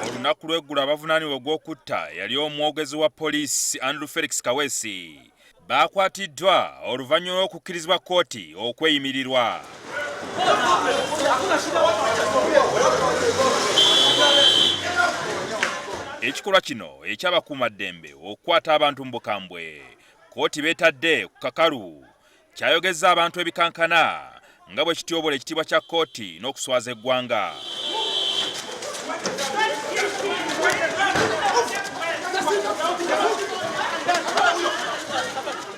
Olunaku lw'eggulo abavunaanibwa ogw'okutta yali omwogezi wa poliisi Andrew Felix Kaweesi baakwatiddwa oluvannyuma lw'okukkirizibwa kkooti okweyimirirwa. Ekikolwa kino ekyabakuumaddembe okukwata abantu mu bukambwe kkooti beetadde ku kakalu kyayogezza abantu ebikankana nga bwe kityobola ekitiibwa kya kkooti n'okuswaza eggwanga.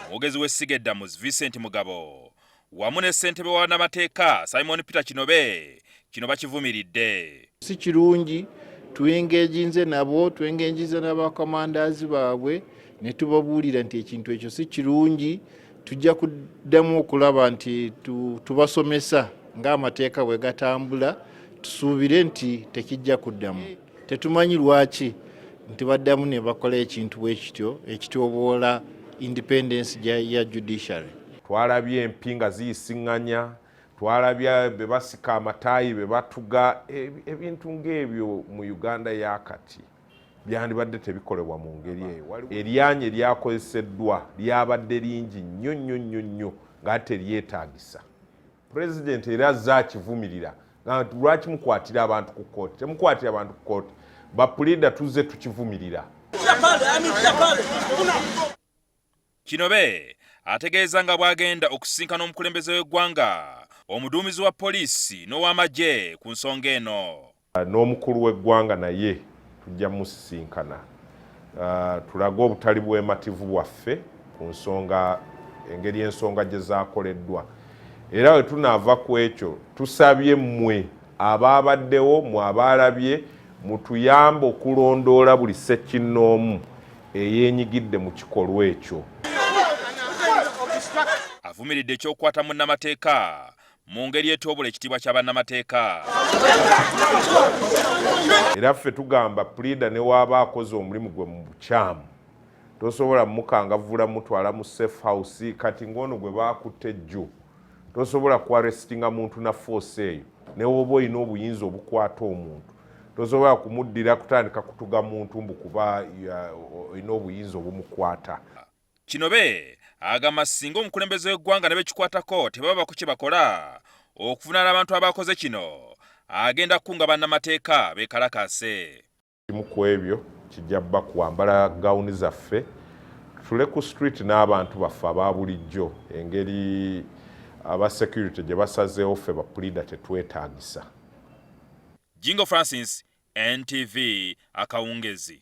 Omwogezi w'essiga eddamuzi Vincent Mugabo wamu ne ssentebe wa bannamateeka Simon Peter Kinobe kino bakivumiridde. Si kirungi tuengeginze nabo, tuengeginze n'abakomandazi baabwe ne tubabuulira nti ekintu ekyo si kirungi. Tujja kuddamu okulaba nti tubasomesa ng'amateeka bwe gatambula, tusuubire nti tekijja kuddamu. Tetumanyi lwaki nti baddamu ne bakola ekintu bwe kityo ekityoboola independence ya judiciary. Twalabye empinga ziyisiŋŋanya, twalabye be basika amataayi be batuga, ebintu ng'ebyo mu Uganda yakati byandibadde tebikolebwa mu ngeri eyo. Eryanye lyakozeseddwa lyabadde lingi nnyo ng'ate lyetaagisa. Pulezidenti era azze akivumirira nga lwaki mukwatira abantu ku kkooti? Temukwatira abantu ku kkooti, bapulida tuzze tukivumirira. Kinobe ategeeza nga bw'agenda okusisinkana omukulembeze w'eggwanga, omuduumizi wa poliisi n'ow'amagye ku nsonga eno. N'omukulu w'eggwanga naye tujja musisinkana tulage obutali bwemativu bwaffe ku nsonga engeri ensonga gye zaakoleddwa. Era we tunaava ku ekyo tusabye mmwe abaabaddewo mu abaalabye mutuyambe okulondoola buli ssekinnoomu eyeenyigidde mu kikolwa ekyo. Avumiridde ekyokukwata munnamateeka mu ngeri etoobola ekitiibwa kya bannamateeka. Era ffe tugamba pulida ne waaba akoze omulimu gwe mu bukyamu tosobola mukangavvula mutwala mu safe house, kati ng'ono gwe baakutte jjo tosobola kuarestinga muntu na force eyo. Ne woba olina obuyinza obukwata omuntu tosobola kumuddira kutandika kutuga muntu mbu kuba olina obuyinza obumukwata. Kinobe agamba singa omukulembeze w'eggwanga ne bekikwatako tebaba ku kye bakola okuvunaana abantu abakoze kino, agenda kukunga bannamateeka beekalakaase. Kimu ku ebyo kijja bba kwambala gawuni zaffe tule ku street n'abantu baffe aba bulijjo, engeri aba security gye basazeewo ffe bapulida tetwetaagisa. Jingo Francis, NTV Akawungezi.